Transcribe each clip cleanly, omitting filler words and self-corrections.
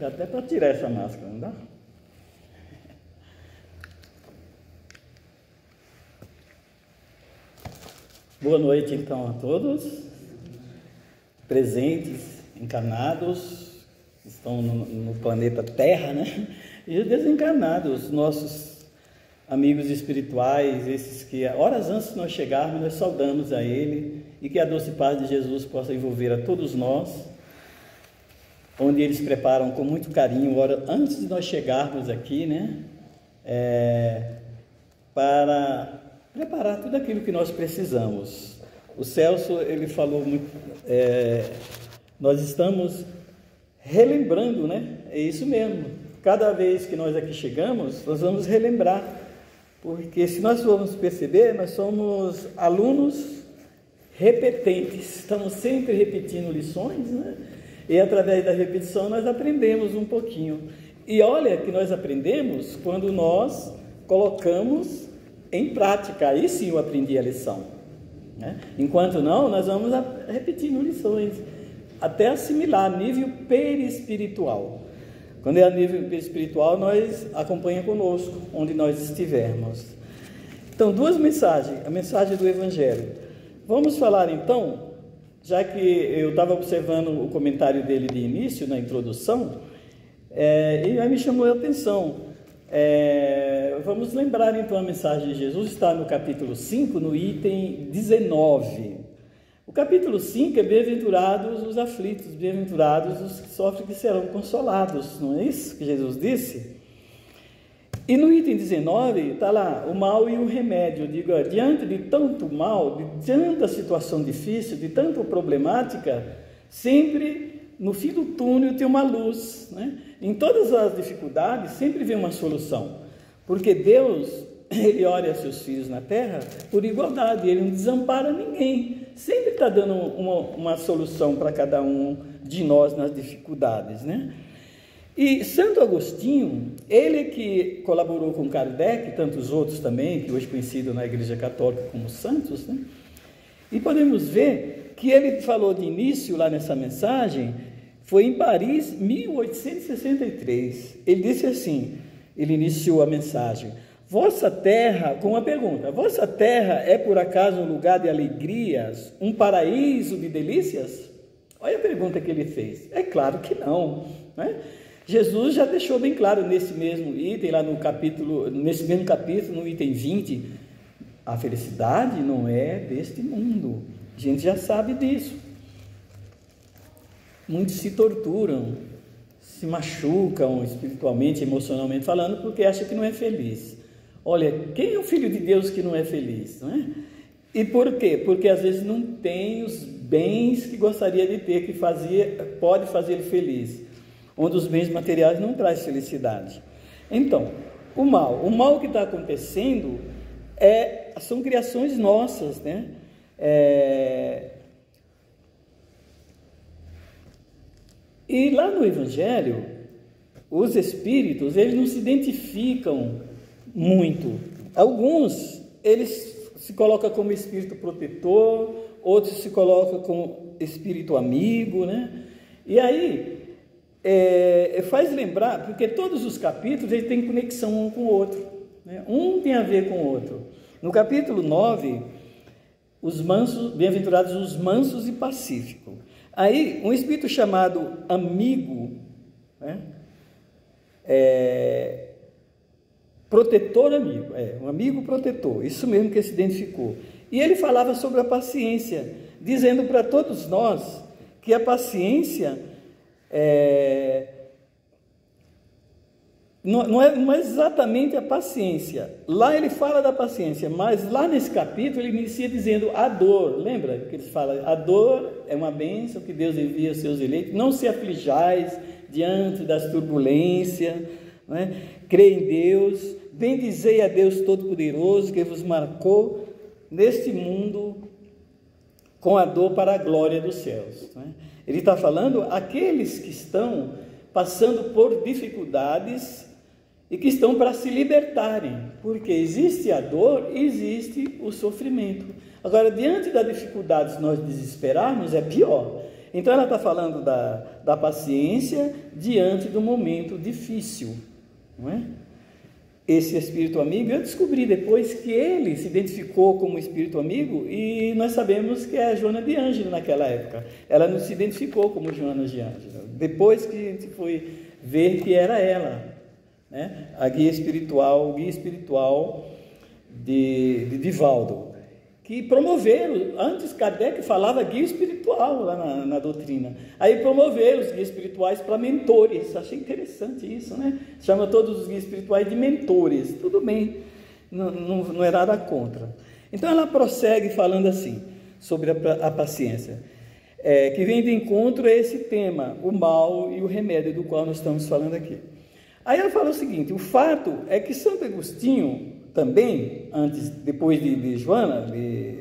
Dá até para tirar essa máscara, não dá? Boa noite, então, a todos, presentes, encarnados, que estão no planeta Terra, né? E os desencarnados, nossos amigos espirituais, esses que, horas antes de nós chegarmos, nós saudamos a Ele, e que a doce paz de Jesus possa envolver a todos nós, onde eles preparam com muito carinho, antes de nós chegarmos aqui, né? Para preparar tudo aquilo que nós precisamos. O Celso, ele falou muito, nós estamos relembrando, né? É isso mesmo. Cada vez que nós aqui chegamos, nós vamos relembrar, porque se nós formos perceber, nós somos alunos repetentes, estamos sempre repetindo lições, né? E através da repetição nós aprendemos um pouquinho. E olha que nós aprendemos quando nós colocamos em prática. Aí sim eu aprendi a lição, né? Enquanto não, nós vamos repetindo lições até assimilar, nível perispiritual. Quando é a nível perispiritual, nós acompanha conosco, onde nós estivermos. Então, duas mensagens, a mensagem do Evangelho. Vamos falar então, já que eu estava observando o comentário dele de início, na introdução, e aí me chamou a atenção. Vamos lembrar então a mensagem de Jesus, está no capítulo 5, no item 19. O capítulo 5 é bem-aventurados os aflitos, bem-aventurados os que sofrem, que serão consolados, não é isso que Jesus disse? E no item 19 está lá, o mal e o remédio. Eu digo, diante de tanto mal, de tanta situação difícil, de tanta problemática, sempre no fim do túnel tem uma luz, né? Em todas as dificuldades sempre vem uma solução, porque Deus, Ele olha seus filhos na terra por igualdade, Ele não desampara ninguém, sempre está dando uma solução para cada um de nós nas dificuldades, né? E Santo Agostinho, ele que colaborou com Kardec e tantos outros também, que hoje conhecido na Igreja Católica como santos, né? E podemos ver que ele falou de início lá nessa mensagem, foi em Paris, 1863. Ele disse assim, ele iniciou a mensagem: vossa terra, com uma pergunta, vossa terra é por acaso um lugar de alegrias, um paraíso de delícias? Olha a pergunta que ele fez. É claro que não, né? Jesus já deixou bem claro nesse mesmo item, lá no capítulo, nesse mesmo capítulo, no item 20, a felicidade não é deste mundo. A gente já sabe disso. Muitos se torturam, se machucam espiritualmente, emocionalmente falando, porque acham que não é feliz. Olha, quem é o filho de Deus que não é feliz, não é? E por quê? Porque às vezes não tem os bens que gostaria de ter, que pode fazer ele feliz, onde os bens materiais não trazem felicidade. Então, o mal que está acontecendo são criações nossas, né? E lá no Evangelho, os espíritos, eles não se identificam muito. Alguns, eles se colocam como espírito protetor, outros se colocam como espírito amigo, né? E aí, faz lembrar, porque todos os capítulos, eles têm conexão um com o outro, né? Um tem a ver com o outro. No capítulo 9, os mansos, bem-aventurados os mansos e pacíficos. Aí, um espírito chamado amigo, né? Protetor amigo, um amigo protetor, isso mesmo que ele se identificou. E ele falava sobre a paciência, dizendo para todos nós que a paciência não é exatamente a paciência. Lá ele fala da paciência, mas lá nesse capítulo ele inicia dizendo a dor. Lembra que ele fala? A dor é uma bênção que Deus envia aos seus eleitos. Não se aflijais diante das turbulências, não é? Crê em Deus, bendizei a Deus Todo-Poderoso que vos marcou neste mundo com a dor para a glória dos céus, não é? Ele está falando aqueles que estão passando por dificuldades e que estão para se libertarem, porque existe a dor e existe o sofrimento. Agora, diante da dificuldade, se nós desesperarmos, é pior. Então ela está falando da paciência diante do momento difícil, não é? Esse espírito amigo, eu descobri depois que ele se identificou como espírito amigo, e nós sabemos que é a Joana de Ângelo naquela época. Ela não se identificou como Joana de Ângelo, depois que a gente foi ver que era ela, né? A guia espiritual, o guia espiritual de Divaldo, que promoveram, antes Kardec falava guia espiritual lá na doutrina, aí promoveram os guias espirituais para mentores. Achei interessante isso, né? Chama todos os guias espirituais de mentores, tudo bem, não é nada contra. Então ela prossegue falando assim, sobre a paciência, que vem de encontro a esse tema, o mal e o remédio, do qual nós estamos falando aqui. Aí ela fala o seguinte: o fato é que Santo Agostinho também, depois de Joana,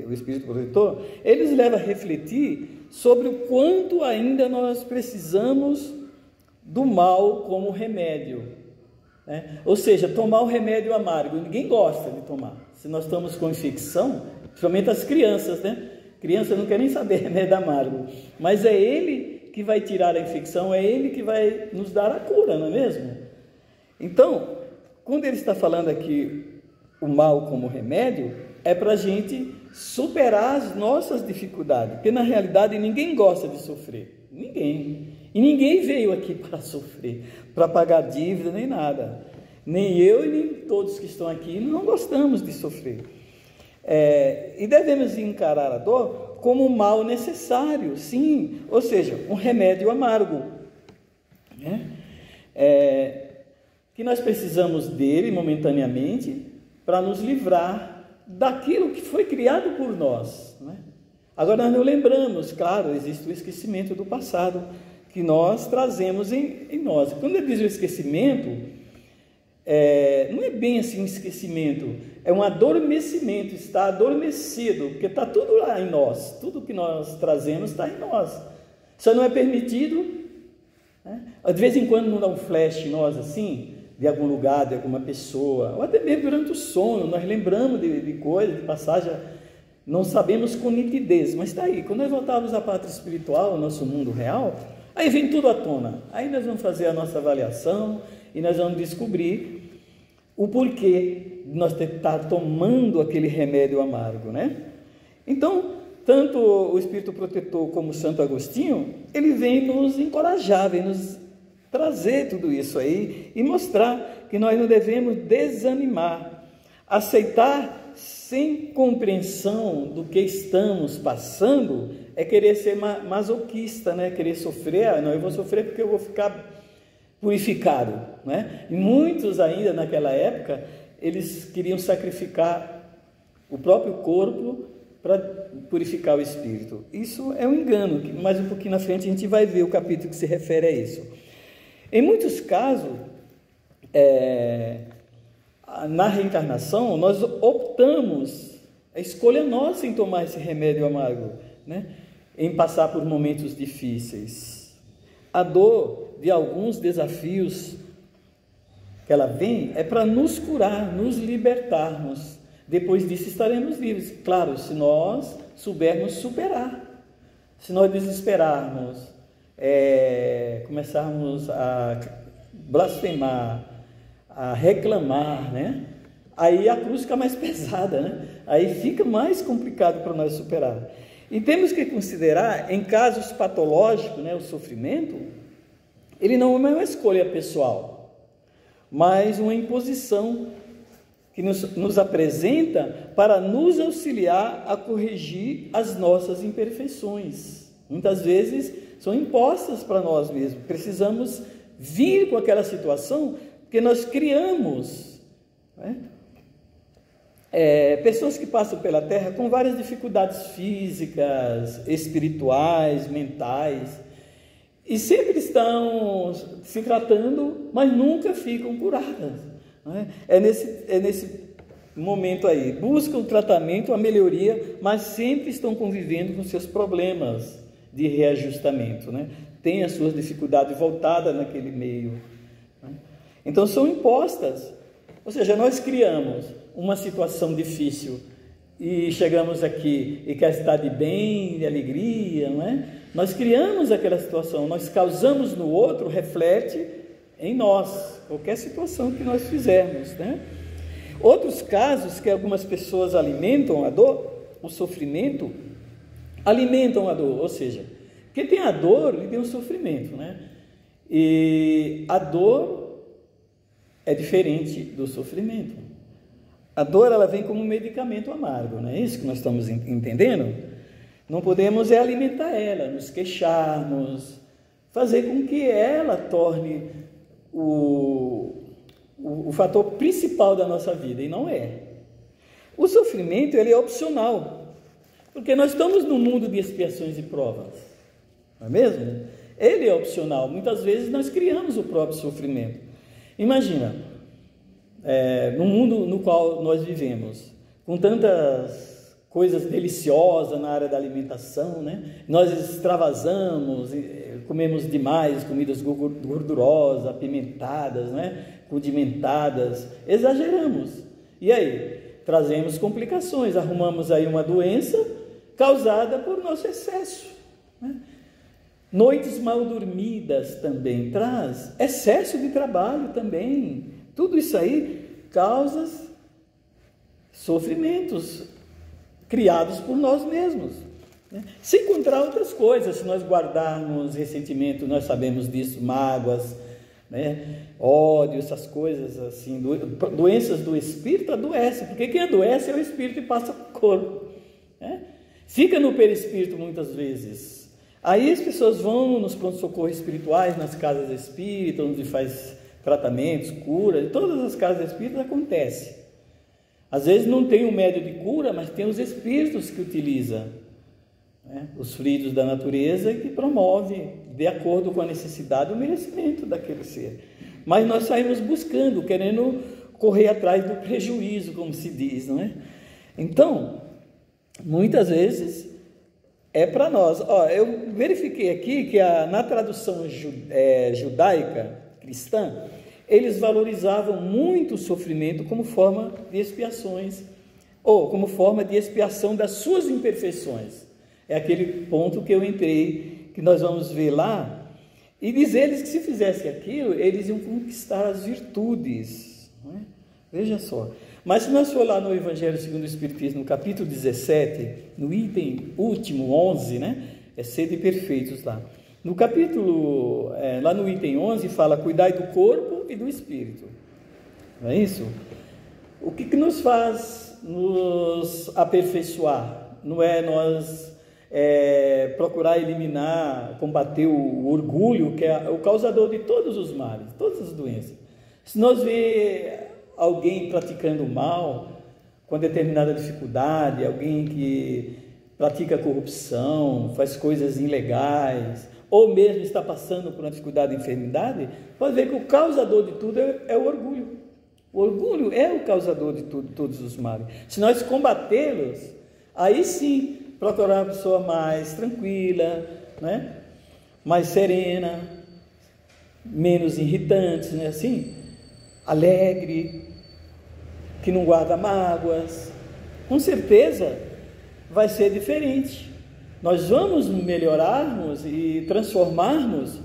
o Espírito Protetor, eles levam a refletir sobre o quanto ainda nós precisamos do mal como remédio, né? Ou seja, tomar o remédio amargo, ninguém gosta de tomar. Se nós estamos com infecção, principalmente as crianças, né? Criança não quer nem saber remédio amargo, mas é ele que vai tirar a infecção, é ele que vai nos dar a cura, não é mesmo? Então, quando ele está falando aqui o mal como remédio, é para a gente superar as nossas dificuldades, porque na realidade ninguém gosta de sofrer, ninguém, e ninguém veio aqui para sofrer, para pagar dívida nem nada, nem eu e nem todos que estão aqui não gostamos de sofrer, e devemos encarar a dor como um mal necessário, sim, ou seja, um remédio amargo, né? Que nós precisamos dele momentaneamente para nos livrar daquilo que foi criado por nós, né? Agora nós não lembramos, claro, existe o esquecimento do passado que nós trazemos em nós. Quando ele diz o esquecimento, não é bem assim um esquecimento, é um adormecimento, está adormecido, porque está tudo lá em nós, tudo que nós trazemos está em nós, só não é permitido, né? De vez em quando não dá um flash em nós assim, de algum lugar, de alguma pessoa, ou até mesmo durante o sono, nós lembramos de coisas, de passagem, não sabemos com nitidez, mas está aí. Quando nós voltarmos à pátria espiritual, ao nosso mundo real, aí vem tudo à tona, aí nós vamos fazer a nossa avaliação, e nós vamos descobrir o porquê de nós estar tomando aquele remédio amargo, né? Então, tanto o Espírito Protetor como o Santo Agostinho, ele vem nos encorajar, vem nos trazer tudo isso aí e mostrar que nós não devemos desanimar, aceitar sem compreensão do que estamos passando, é querer ser masoquista, né? Querer sofrer, não, eu vou sofrer porque eu vou ficar purificado, né? E muitos ainda naquela época, eles queriam sacrificar o próprio corpo para purificar o espírito. Isso é um engano, mais um pouquinho na frente a gente vai ver o capítulo que se refere a isso. Em muitos casos, na reencarnação, nós optamos, a escolha nossa em tomar esse remédio amargo, né? Em passar por momentos difíceis. A dor de alguns desafios que ela vem é para nos curar, nos libertarmos. Depois disso estaremos livres, claro, se nós soubermos superar. Se nós desesperarmos, começarmos a blasfemar, a reclamar, né? Aí a cruz fica mais pesada, né? Aí fica mais complicado para nós superar. E temos que considerar, em casos patológicos, né, o sofrimento, ele não é uma escolha pessoal, mas uma imposição que nos apresenta para nos auxiliar a corrigir as nossas imperfeições. Muitas vezes são impostas para nós mesmos. Precisamos vir com aquela situação que nós criamos, né? Pessoas que passam pela Terra com várias dificuldades físicas, espirituais, mentais, e sempre estão se tratando, mas nunca ficam curadas, né? É nesse momento aí, buscam o tratamento, a melhoria, mas sempre estão convivendo com seus problemas de reajustamento, né? Tem as suas dificuldades voltadas naquele meio, né? Então são impostas, ou seja, nós criamos uma situação difícil e chegamos aqui e quer estar de bem, de alegria, não é? Nós criamos aquela situação, nós causamos no outro, reflete em nós, qualquer situação que nós fizermos, né? Outros casos que algumas pessoas alimentam a dor, o sofrimento, alimentam a dor, ou seja, quem tem a dor, ele tem o sofrimento, né? E a dor é diferente do sofrimento. A dor, ela vem como um medicamento amargo, não é isso que nós estamos entendendo? Não podemos alimentar ela, nos queixarmos, fazer com que ela torne o fator principal da nossa vida, e não é. O sofrimento, ele é opcional, porque nós estamos num mundo de expiações e provas, não é mesmo? Ele é opcional, muitas vezes nós criamos o próprio sofrimento. Imagina, no mundo no qual nós vivemos, com tantas coisas deliciosas na área da alimentação, né? Nós extravasamos, comemos demais comidas gordurosas, apimentadas, né? Condimentadas, exageramos. E aí? Trazemos complicações, arrumamos aí uma doença causada por nosso excesso, né? Noites mal dormidas também traz, excesso de trabalho também, tudo isso aí causa sofrimentos criados por nós mesmos, né? Sem encontrar outras coisas, se nós guardarmos ressentimento, nós sabemos disso, mágoas, né? Ódio, essas coisas assim, doenças do espírito adoecem, porque quem adoece é o espírito e passa para o corpo, né? Fica no perispírito muitas vezes. Aí as pessoas vão nos pronto-socorros espirituais, nas casas espíritas, onde faz tratamentos, cura, todas as casas espíritas acontece. Às vezes não tem um médio de cura, mas tem os espíritos que utiliza, né? Os fluidos da natureza, que promove, de acordo com a necessidade, o merecimento daquele ser. Mas nós saímos buscando, querendo correr atrás do prejuízo, como se diz, não é? Então, muitas vezes é para nós. Eu verifiquei aqui que na tradução judaica cristã, eles valorizavam muito o sofrimento como forma de expiações, ou como forma de expiação das suas imperfeições. É aquele ponto que eu entrei, que nós vamos ver lá, e diz eles que se fizesse aquilo, eles iam conquistar as virtudes, não é? Veja só. Mas se nós for lá no Evangelho segundo o Espiritismo, no capítulo 17, no item último, 11, né? É sede perfeitos lá. No capítulo, lá no item 11, fala, cuidai do corpo e do espírito. Não é isso? O que nos faz nos aperfeiçoar? Não é nós procurar eliminar, combater o orgulho, que é o causador de todos os males, todas as doenças. Se nós vê alguém praticando mal, com determinada dificuldade, alguém que pratica corrupção, faz coisas ilegais, ou mesmo está passando por uma dificuldade de enfermidade, pode ver que o causador de tudo é o orgulho. O orgulho é o causador de tudo, todos os males. Se nós combatê-los, aí sim, procurar uma pessoa mais tranquila, né? Mais serena, menos irritante, né? Assim, alegre, que não guarda mágoas, com certeza vai ser diferente. Nós vamos melhorarmos e transformarmos,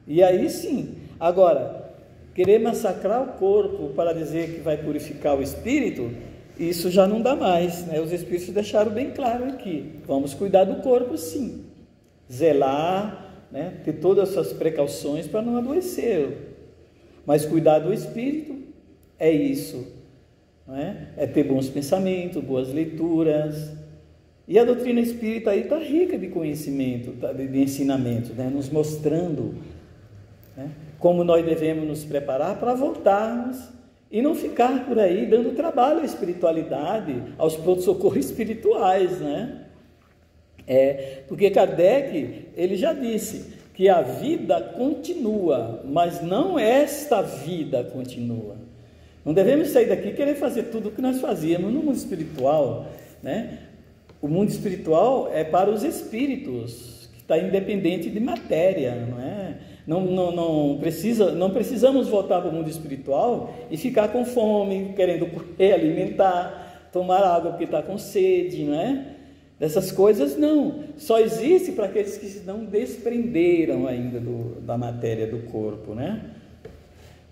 e aí sim. Agora, querer massacrar o corpo para dizer que vai purificar o espírito, isso já não dá mais, né? Os espíritos deixaram bem claro aqui, vamos cuidar do corpo sim, zelar, né? Ter todas essas precauções para não adoecer, mas cuidar do espírito é isso, não é? É ter bons pensamentos, boas leituras, e a doutrina espírita aí está rica de conhecimento, de ensinamento, né? Nos mostrando, né? Como nós devemos nos preparar para voltarmos e não ficar por aí dando trabalho à espiritualidade, aos pronto-socorros espirituais, né? Porque Kardec, ele já disse que a vida continua, mas não esta vida continua. Não devemos sair daqui e querer fazer tudo o que nós fazíamos no mundo espiritual, né? O mundo espiritual é para os espíritos, que está independente de matéria, não é? Não precisamos voltar para o mundo espiritual e ficar com fome, querendo alimentar, tomar água porque está com sede, não é? Dessas coisas não, só existe para aqueles que não desprenderam ainda da matéria do corpo, né?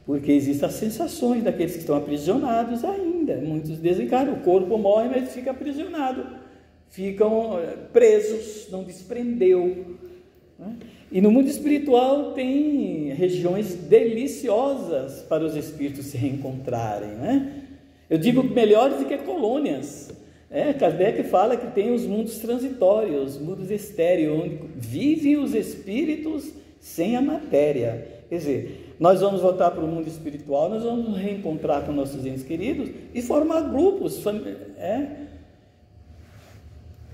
Porque existem as sensações daqueles que estão aprisionados ainda, muitos desencarnam, o corpo morre, mas fica aprisionado, ficam presos, não desprendeu, né? E no mundo espiritual tem regiões deliciosas para os espíritos se reencontrarem, né? Eu digo melhores do que colônias. Kardec fala que tem os mundos transitórios, os mundos estéreos, onde vivem os espíritos sem a matéria. Quer dizer, nós vamos voltar para o mundo espiritual, nós vamos nos reencontrar com nossos entes queridos e formar grupos.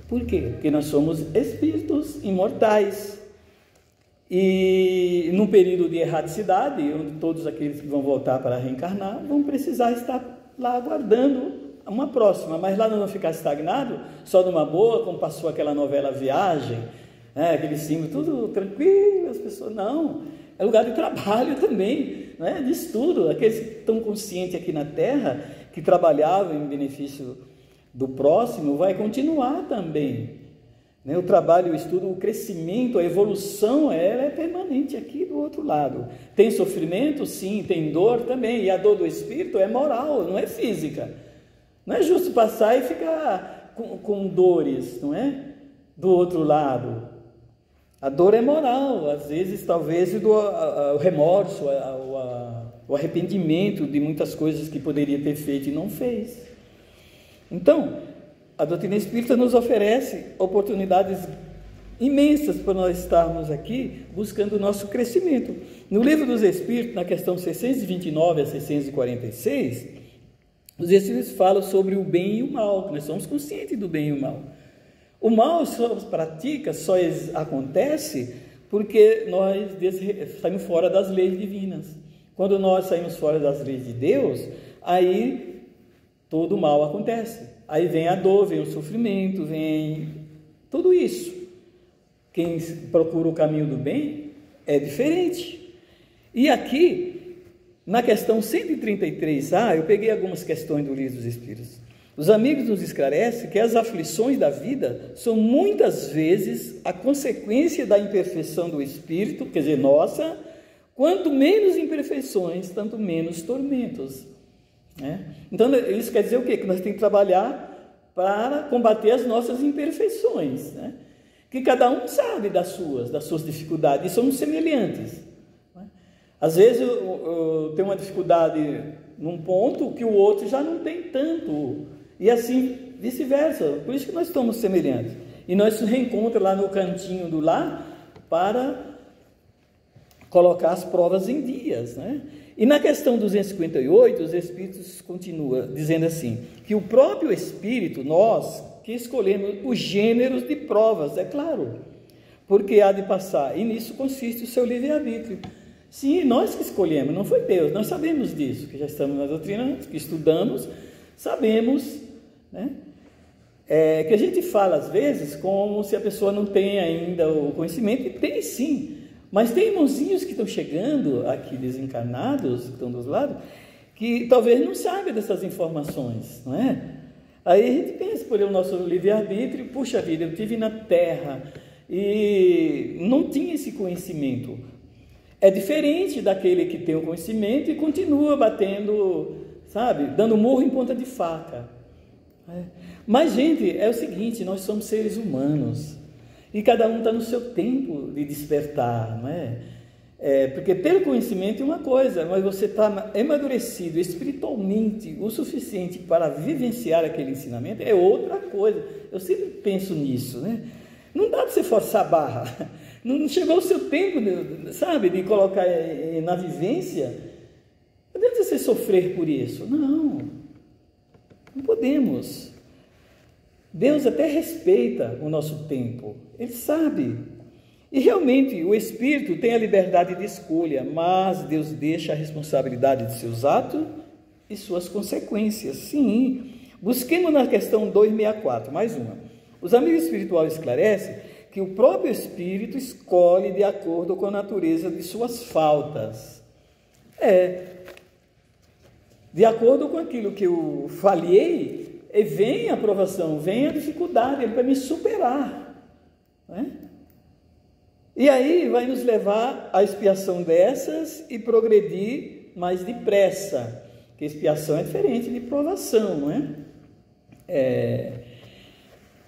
Por quê? Porque nós somos espíritos imortais. E num período de erraticidade, onde todos aqueles que vão voltar para reencarnar vão precisar estar lá aguardando uma próxima, mas lá não ficar estagnado, só numa boa, como passou aquela novela Viagem, aquele símbolo, tudo tranquilo, as pessoas, não, é lugar de trabalho também, né? De estudo, aqueles que estão conscientes aqui na Terra, que trabalhavam em benefício do próximo, vai continuar também, né? O trabalho, o estudo, o crescimento, a evolução, ela é permanente aqui do outro lado. Tem sofrimento? Sim, tem dor também, e a dor do espírito é moral, não é física. Não é justo passar e ficar com dores, não é? Do outro lado. A dor é moral, às vezes talvez o remorso, o arrependimento de muitas coisas que poderia ter feito e não fez. Então, a doutrina espírita nos oferece oportunidades imensas para nós estarmos aqui buscando o nosso crescimento. No Livro dos Espíritos, na questão 629 a 646, os Espíritos falam sobre o bem e o mal, que nós somos conscientes do bem e o mal. O mal só pratica, só acontece porque nós saímos fora das leis divinas. Quando nós saímos fora das leis de Deus, aí todo o mal acontece. Aí vem a dor, vem o sofrimento, vem tudo isso. Quem procura o caminho do bem é diferente. E aqui, na questão 133A, eu peguei algumas questões do Livro dos Espíritos. Os amigos nos esclarecem que as aflições da vida são muitas vezes a consequência da imperfeição do espírito, quer dizer, nossa, quanto menos imperfeições, tanto menos tormentos. Né? Então, isso quer dizer o quê? Que nós temos que trabalhar para combater as nossas imperfeições, né? Que cada um sabe das suas dificuldades, e somos semelhantes. Né? Às vezes eu tenho uma dificuldade num ponto que o outro já não tem tanto, e assim vice-versa. Por isso que nós estamos semelhantes. E nós nos reencontramos lá no cantinho do lar para colocar as provas em dias, né? E na questão 258, os Espíritos continuam dizendo assim, que o próprio Espírito, nós, que escolhemos os gêneros de provas, é claro, porque há de passar, e nisso consiste o seu livre-arbítrio. Sim, nós que escolhemos, não foi Deus, nós sabemos disso, que já estamos na doutrina, que estudamos, sabemos, né? Que a gente fala às vezes como se a pessoa não tem ainda o conhecimento, e tem sim. Mas tem irmãozinhos que estão chegando aqui desencarnados, que estão dos lados, que talvez não saibam dessas informações, não é? Aí a gente pensa por o nosso livre-arbítrio, puxa vida, eu estive na Terra e não tinha esse conhecimento. É diferente daquele que tem o conhecimento e continua batendo, sabe, dando murro em ponta de faca. Mas, gente, é o seguinte, nós somos seres humanos. E cada um está no seu tempo de despertar, não é? Porque ter conhecimento é uma coisa, mas você está amadurecido espiritualmente o suficiente para vivenciar aquele ensinamento é outra coisa. Eu sempre penso nisso, né? Não dá para você forçar a barra. Não chegou o seu tempo, sabe, de colocar na vivência. Não adianta você sofrer por isso. Não podemos. Deus até respeita o nosso tempo, Ele sabe. E realmente o Espírito tem a liberdade de escolha, mas Deus deixa a responsabilidade de seus atos e suas consequências. Sim, busquemos na questão 264, mais uma. Os amigos espirituais esclarecem que o próprio Espírito escolhe de acordo com a natureza de suas faltas. De acordo com aquilo que eu falhei, E vem a provação, vem a dificuldade, ele vai me superar, né? E aí vai nos levar à expiação dessas e progredir mais depressa, porque expiação é diferente de provação, não é?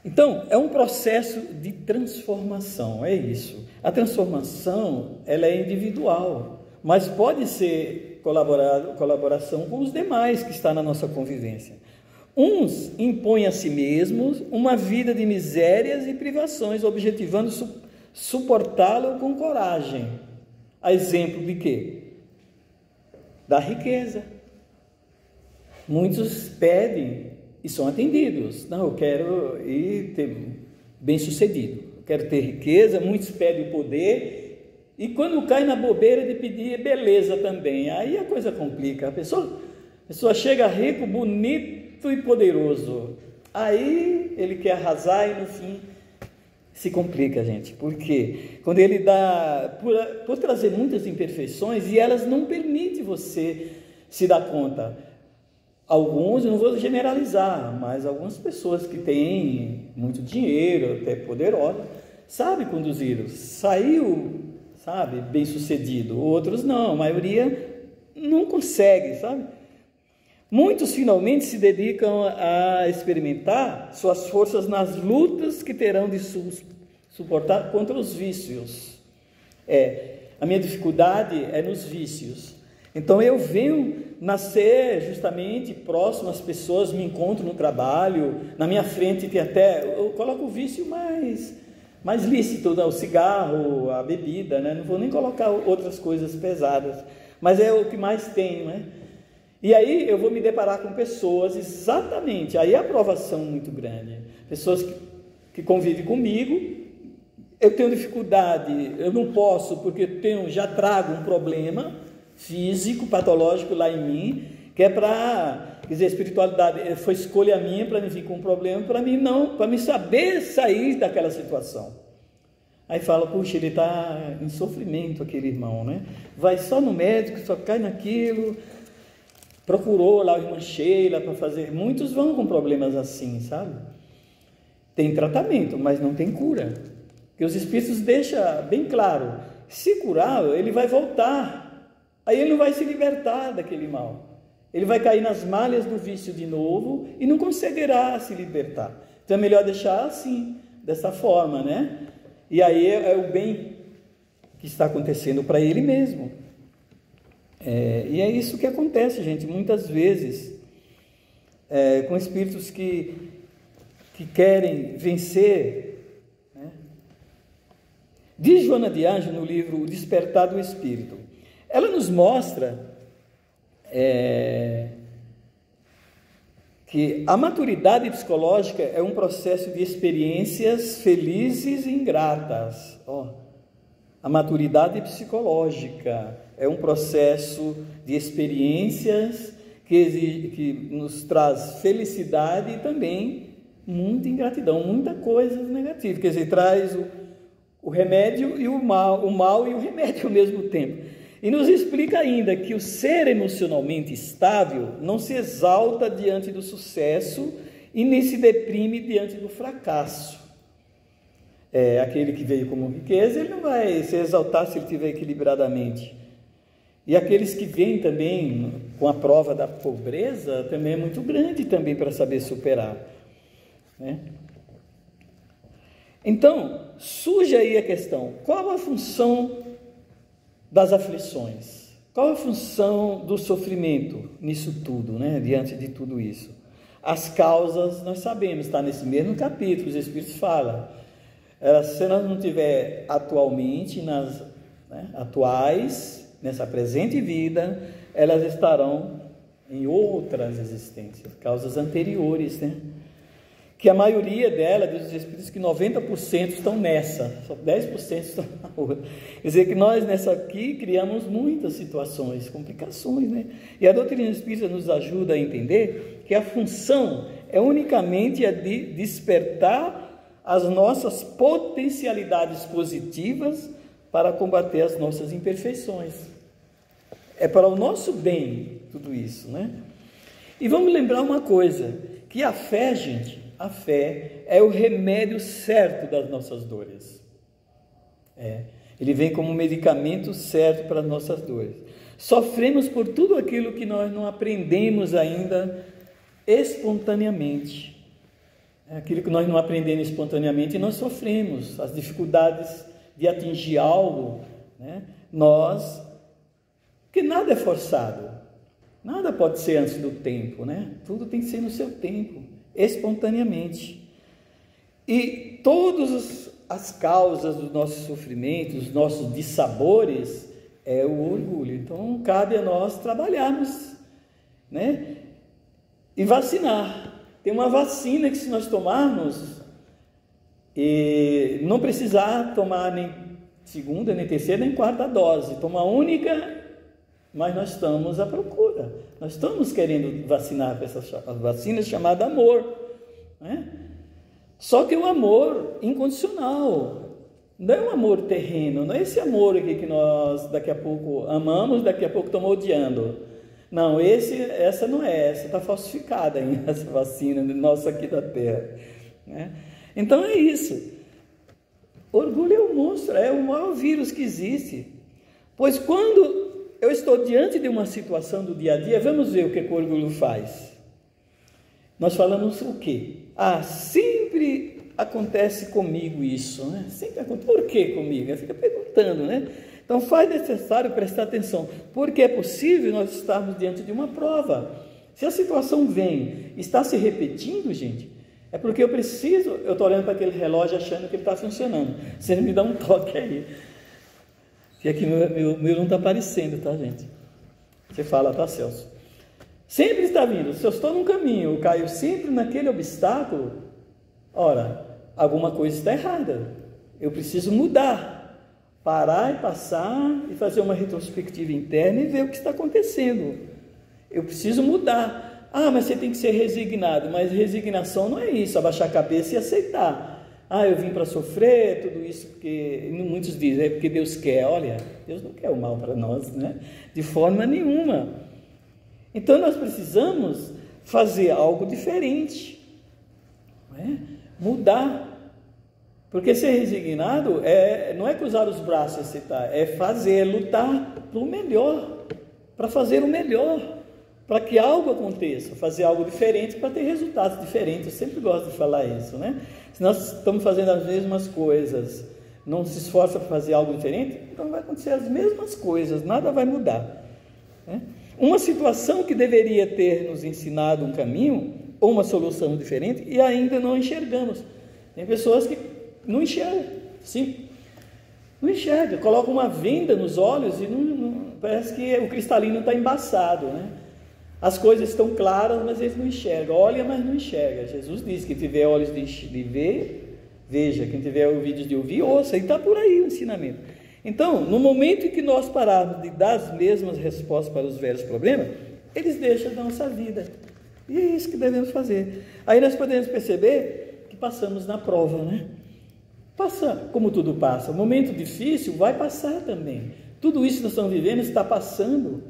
Então, é um processo de transformação, é isso. A transformação, ela é individual, mas pode ser colaboração com os demais que estão na nossa convivência. Uns impõem a si mesmos uma vida de misérias e privações, objetivando suportá-lo com coragem. A exemplo de quê? Da riqueza. Muitos pedem e são atendidos. Não, eu quero ir bem-sucedido, eu quero ter riqueza. Muitos pedem o poder, e quando cai na bobeira de pedir beleza também, aí a coisa complica. A pessoa chega rico, bonito e poderoso, aí ele quer arrasar e no fim se complica, gente. Por quê? Quando ele dá, por trazer muitas imperfeições, e elas não permitem você se dar conta. Alguns, eu não vou generalizar, mas algumas pessoas que têm muito dinheiro, até poderosas, sabem conduzir, saiu, sabe, bem sucedido. Outros não, a maioria não consegue, sabe? Muitos finalmente se dedicam a experimentar suas forças nas lutas que terão de suportar contra os vícios. A minha dificuldade é nos vícios. Então eu venho nascer justamente próximo às pessoas, me encontro no trabalho, na minha frente tem eu coloco o vício mais lícito, né? O cigarro, a bebida, né? Não vou nem colocar outras coisas pesadas, mas é o que mais tenho, né? E aí eu vou me deparar com pessoas, exatamente, aí a aprovação muito grande, pessoas que convivem comigo, eu tenho dificuldade, eu não posso, porque já trago um problema físico, patológico lá em mim, que é para, quer dizer, a espiritualidade foi escolha minha para me vir com um problema, para mim não, para me saber sair daquela situação. Aí fala, puxa, ele está em sofrimento, aquele irmão, né? Vai só no médico, só cai naquilo. Procurou lá a irmã Sheila para fazer. Muitos vão com problemas assim, sabe? Tem tratamento, mas não tem cura. Porque os Espíritos deixam bem claro, se curá-lo, ele vai voltar. Aí ele não vai se libertar daquele mal. Ele vai cair nas malhas do vício de novo e não conseguirá se libertar. Então é melhor deixar assim, dessa forma, né? E aí é o bem que está acontecendo para ele mesmo. E é isso que acontece, gente, muitas vezes, com espíritos que querem vencer, né? Diz Joana de Ângeles no livro O Despertar do Espírito, ela nos mostra que a maturidade psicológica é um processo de experiências felizes e ingratas. A maturidade psicológica é um processo de experiências que nos traz felicidade e também muita ingratidão, muita coisa negativa. Quer dizer, traz o remédio e o mal e o remédio ao mesmo tempo. E nos explica ainda que o ser emocionalmente estável não se exalta diante do sucesso e nem se deprime diante do fracasso. Aquele que veio como riqueza, ele não vai se exaltar se ele estiver equilibradamente. E aqueles que vêm também com a prova da pobreza, também é muito grande também para saber superar, né? Então, surge aí a questão, qual a função das aflições? Qual a função do sofrimento nisso tudo, né? Diante de tudo isso? As causas nós sabemos, está nesse mesmo capítulo, os Espíritos falam. Se nós não tiver atualmente, nessa presente vida, elas estarão em outras existências, causas anteriores, né? Que a maioria delas, diz os Espíritos, que 90% estão nessa, só 10% estão na outra. Quer dizer que nós nessa aqui criamos muitas situações, complicações, né? E a doutrina espírita nos ajuda a entender que a função é unicamente a de despertar as nossas potencialidades positivas para combater as nossas imperfeições. É para o nosso bem tudo isso, né? E vamos lembrar uma coisa, que a fé, gente, a fé é o remédio certo das nossas dores. Ele vem como um medicamento certo para as nossas dores. Sofremos por tudo aquilo que nós não aprendemos ainda espontaneamente. Aquilo que nós não aprendemos espontaneamente, nós sofremos. As dificuldades de atingir algo, né? Porque nada é forçado. Nada pode ser antes do tempo, né? Tudo tem que ser no seu tempo, espontaneamente. E todas as causas dos nossos sofrimentos, dos nossos dissabores, é o orgulho. Então, cabe a nós trabalharmos, né? E vacinar. Tem uma vacina que, se nós tomarmos, não precisar tomar nem segunda, nem terceira, nem quarta dose, toma única, mas nós estamos à procura. Nós estamos querendo vacinar com essa vacina chamada amor, né? Só que o amor incondicional, não é um amor terreno, não é esse amor aqui que nós daqui a pouco amamos, daqui a pouco estamos odiando. Não, essa não é, essa está falsificada ainda, essa vacina nossa aqui da Terra, né? Então é isso. Orgulho é um monstro, é o maior vírus que existe. Pois quando eu estou diante de uma situação do dia a dia, vamos ver o que o orgulho faz. Nós falamos o quê? Sempre acontece comigo isso, né? Sempre acontece. Por que comigo? Fica perguntando, né? Então faz necessário prestar atenção, porque é possível nós estarmos diante de uma prova. Se a situação vem, está se repetindo, gente, é porque eu estou olhando para aquele relógio achando que ele está funcionando. Você me dá um toque aí. Que aqui meu não está aparecendo, tá, gente? Você fala, tá, Celso? Sempre está vindo. Se eu estou num caminho, eu caio sempre naquele obstáculo, ora, alguma coisa está errada. Eu preciso mudar. Parar e passar e fazer uma retrospectiva interna e ver o que está acontecendo. Eu preciso mudar. Mas você tem que ser resignado. Mas resignação não é isso, abaixar a cabeça e aceitar. Eu vim para sofrer, tudo isso, porque muitos dizem, é porque Deus quer. Olha, Deus não quer o mal para nós, né? De forma nenhuma. Então nós precisamos fazer algo diferente, né? Mudar. Porque ser resignado não é cruzar os braços e aceitar, é fazer, é lutar pelo melhor, para fazer o melhor, para que algo aconteça, fazer algo diferente para ter resultados diferentes. Eu sempre gosto de falar isso, né? Se nós estamos fazendo as mesmas coisas, não se esforça para fazer algo diferente, então vai acontecer as mesmas coisas, nada vai mudar, né? Uma situação que deveria ter nos ensinado um caminho, ou uma solução diferente, e ainda não enxergamos. Tem pessoas que não enxerga, sim, não enxerga, coloca uma venda nos olhos e parece que o cristalino está embaçado, né? As coisas estão claras, mas eles não enxergam, olha, mas não enxerga. Jesus disse que tiver olhos de ver, veja, quem tiver ouvidos de ouvir, ouça, e está por aí o ensinamento. Então, no momento em que nós pararmos de dar as mesmas respostas para os velhos problemas, eles deixam da nossa vida, e é isso que devemos fazer. Aí nós podemos perceber que passamos na prova, né? Passa, como tudo passa, o momento difícil vai passar também. Tudo isso que nós estamos vivendo está passando,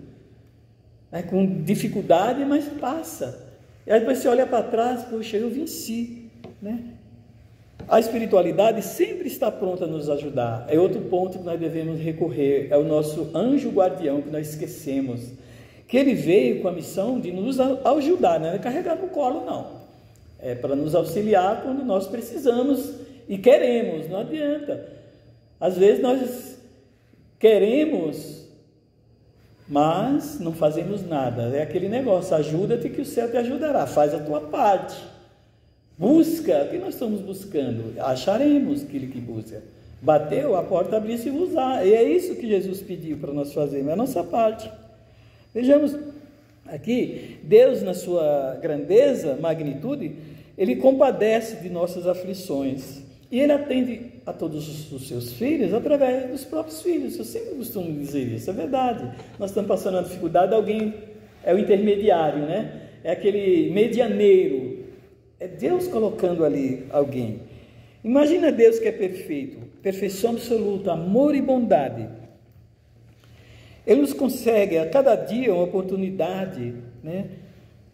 né, com dificuldade, mas passa. E aí depois você olha para trás, poxa, eu venci, né? A espiritualidade sempre está pronta a nos ajudar. É outro ponto que nós devemos recorrer, é o nosso anjo guardião, que nós esquecemos, que ele veio com a missão de nos ajudar, não é carregar no colo, não. É para nos auxiliar quando nós precisamos e queremos, não adianta. Às vezes nós queremos, mas não fazemos nada. É aquele negócio, ajuda-te que o céu te ajudará, faz a tua parte. Busca, o que nós estamos buscando? Acharemos aquele que busca. Bateu, a porta abriu-se e usar. E é isso que Jesus pediu para nós fazermos, é a nossa parte. Vejamos aqui, Deus na sua grandeza, magnitude, Ele compadece de nossas aflições. E Ele atende a todos os seus filhos através dos próprios filhos. Eu sempre costumo dizer isso, é verdade. Nós estamos passando uma dificuldade, alguém é o intermediário, né? É aquele medianeiro. É Deus colocando ali alguém. Imagina Deus que é perfeito, perfeição absoluta, amor e bondade. Ele nos consegue a cada dia uma oportunidade, né,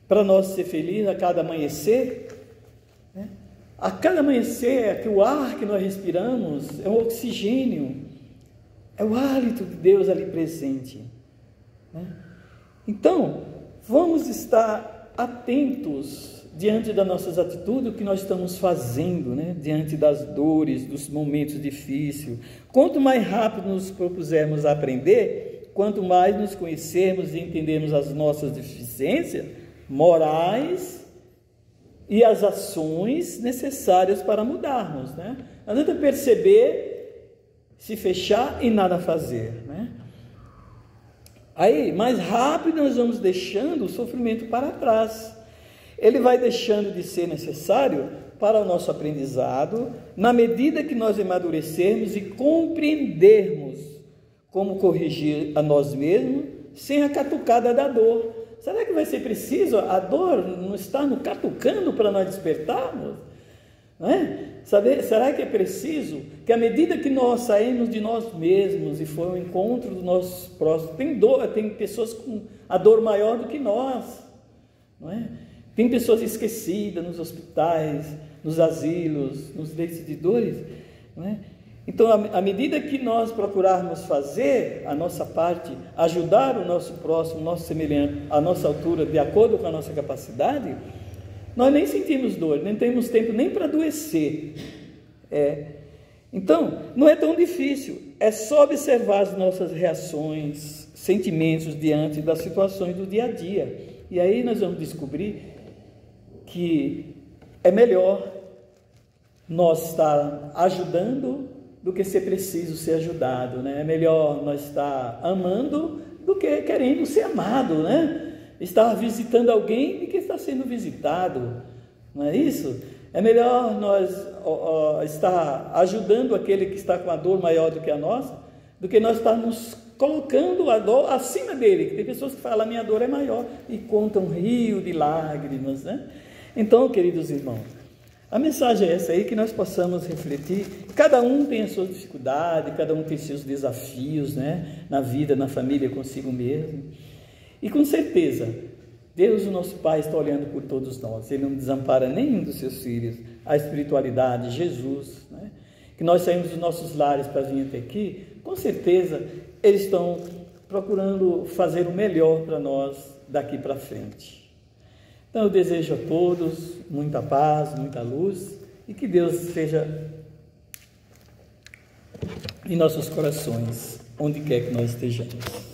para nós ser felizes a cada amanhecer, né? A cada amanhecer, é que o ar que nós respiramos é o oxigênio, é o hálito de Deus ali presente, né? Então, vamos estar atentos diante das nossas atitudes, o que nós estamos fazendo, né? Diante das dores, dos momentos difíceis. Quanto mais rápido nos propusermos a aprender, quanto mais nos conhecermos e entendermos as nossas deficiências morais e as ações necessárias para mudarmos, né? Não adianta perceber, se fechar e nada fazer, né? Aí, mais rápido nós vamos deixando o sofrimento para trás. Ele vai deixando de ser necessário para o nosso aprendizado, na medida que nós amadurecermos e compreendermos como corrigir a nós mesmos, sem a catucada da dor. Será que vai ser preciso a dor não estar nos catucando para nós despertarmos? Não é? Será que é preciso que à medida que nós saímos de nós mesmos e for ao encontro dos nossos próximos, tem pessoas com a dor maior do que nós, não é? Tem pessoas esquecidas nos hospitais, nos asilos, nos leitos de dores, não é? Então, à medida que nós procurarmos fazer a nossa parte, ajudar o nosso próximo, o nosso semelhante, a nossa altura, de acordo com a nossa capacidade, nós nem sentimos dor, nem temos tempo nem para adoecer. Então, não é tão difícil, é só observar as nossas reações, sentimentos diante das situações do dia a dia. E aí nós vamos descobrir que é melhor nós estar ajudando do que ser preciso ser ajudado, né? É melhor nós estar amando do que querendo ser amado, né? Estar visitando alguém do que estar sendo visitado, não é isso? É melhor nós estar ajudando aquele que está com a dor maior do que a nossa, do que nós estarmos colocando a dor acima dele. Tem pessoas que falam, a minha dor é maior, e contam um rio de lágrimas, né? Então, queridos irmãos, a mensagem é essa aí, que nós possamos refletir. Cada um tem as suas dificuldades, cada um tem seus desafios, né? Na vida, na família, consigo mesmo. E com certeza, Deus, o nosso Pai, está olhando por todos nós. Ele não desampara nenhum dos seus filhos. A espiritualidade, Jesus, né? Que nós saímos dos nossos lares para vir até aqui, com certeza, eles estão procurando fazer o melhor para nós daqui para frente. Então, eu desejo a todos muita paz, muita luz, e que Deus esteja em nossos corações, onde quer que nós estejamos.